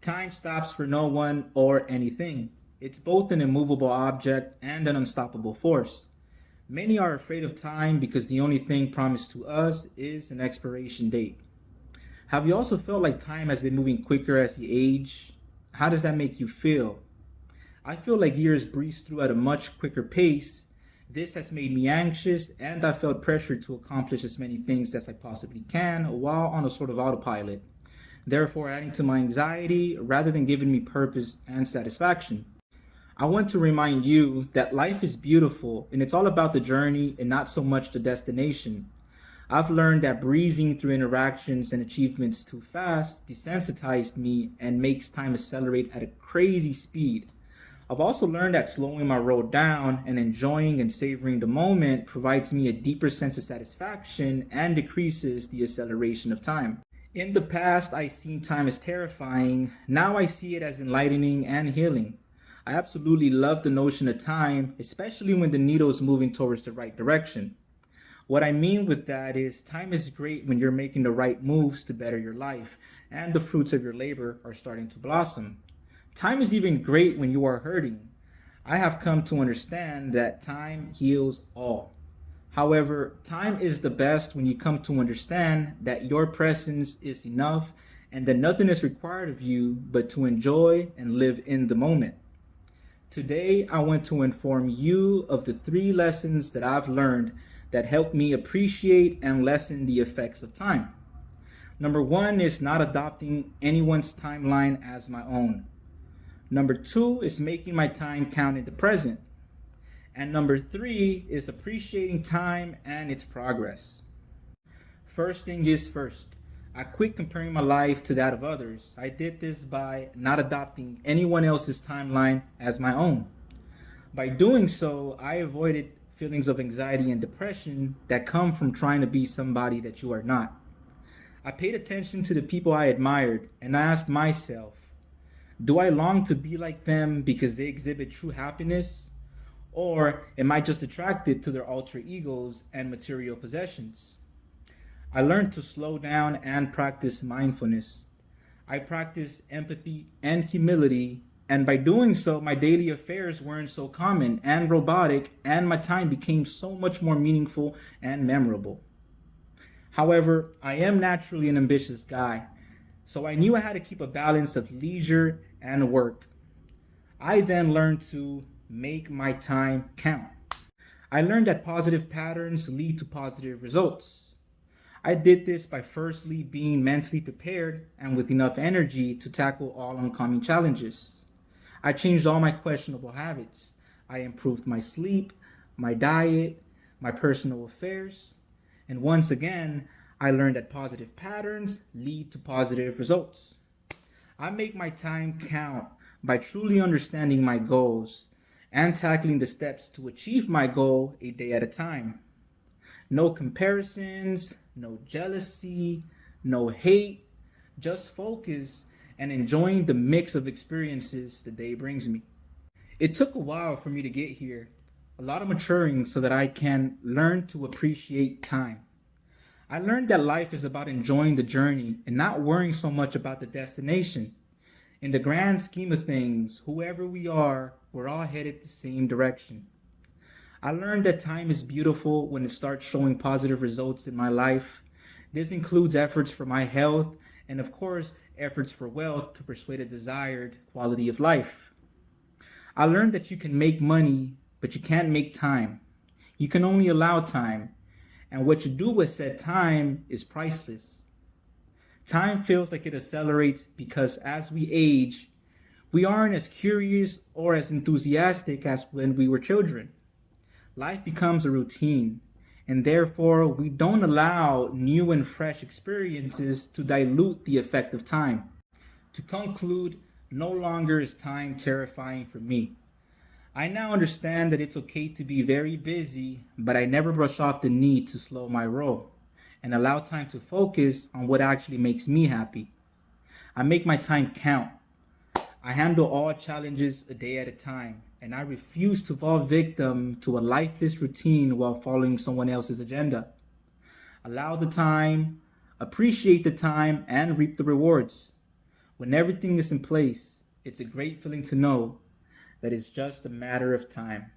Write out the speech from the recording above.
Time stops for no one or anything. It's both an immovable object and an unstoppable force. Many are afraid of time because the only thing promised to us is an expiration date. Have you also felt like time has been moving quicker as you age? How does that make you feel? I feel like years breeze through at a much quicker pace. This has made me anxious and I felt pressured to accomplish as many things as I possibly can while on a sort of autopilot, therefore adding to my anxiety rather than giving me purpose and satisfaction. I want to remind you that life is beautiful and it's all about the journey and not so much the destination. I've learned that breezing through interactions and achievements too fast desensitized me and makes time accelerate at a crazy speed. I've also learned that slowing my road down and enjoying and savoring the moment provides me a deeper sense of satisfaction and decreases the acceleration of time. In the past, I seen time as terrifying. Now I see it as enlightening and healing. I absolutely love the notion of time, especially when the needle is moving towards the right direction. What I mean with that is time is great when you're making the right moves to better your life and the fruits of your labor are starting to blossom. Time is even great when you are hurting. I have come to understand that time heals all. However, time is the best when you come to understand that your presence is enough and that nothing is required of you but to enjoy and live in the moment. Today, I want to inform you of the three lessons that I've learned that help me appreciate and lessen the effects of time. Number one is not adopting anyone's timeline as my own. Number two is making my time count in the present. And number three is appreciating time and its progress. First thing is first. I quit comparing my life to that of others. I did this by not adopting anyone else's timeline as my own. By doing so, I avoided feelings of anxiety and depression that come from trying to be somebody that you are not. I paid attention to the people I admired and I asked myself, do I long to be like them because they exhibit true happiness? Or am I just attracted to their alter egos and material possessions? I learned to slow down and practice mindfulness. I practiced empathy and humility, and by doing so, my daily affairs weren't so common and robotic, and my time became so much more meaningful and memorable. However, I am naturally an ambitious guy, so I knew I had to keep a balance of leisure and work. I then learned to make my time count. I learned that positive patterns lead to positive results. I did this by firstly being mentally prepared and with enough energy to tackle all oncoming challenges. I changed all my questionable habits. I improved my sleep, my diet, my personal affairs, and once again, I learned that positive patterns lead to positive results. I make my time count by truly understanding my goals and tackling the steps to achieve my goal a day at a time. No comparisons, no jealousy, no hate, just focus and enjoying the mix of experiences the day brings me. It took a while for me to get here, a lot of maturing so that I can learn to appreciate time. I learned that life is about enjoying the journey and not worrying so much about the destination. In the grand scheme of things, whoever we are, we're all headed the same direction. I learned that time is beautiful when it starts showing positive results in my life. This includes efforts for my health and, of course, efforts for wealth to persuade a desired quality of life. I learned that you can make money, but you can't make time. You can only allow time, and what you do with said time is priceless. Time feels like it accelerates because as we age, we aren't as curious or as enthusiastic as when we were children. Life becomes a routine, and therefore we don't allow new and fresh experiences to dilute the effect of time. To conclude, no longer is time terrifying for me. I now understand that it's okay to be very busy, but I never brush off the need to slow my roll and allow time to focus on what actually makes me happy. I make my time count. I handle all challenges a day at a time, and I refuse to fall victim to a lifeless routine while following someone else's agenda. Allow the time, appreciate the time, and reap the rewards. When everything is in place, it's a great feeling to know that it's just a matter of time.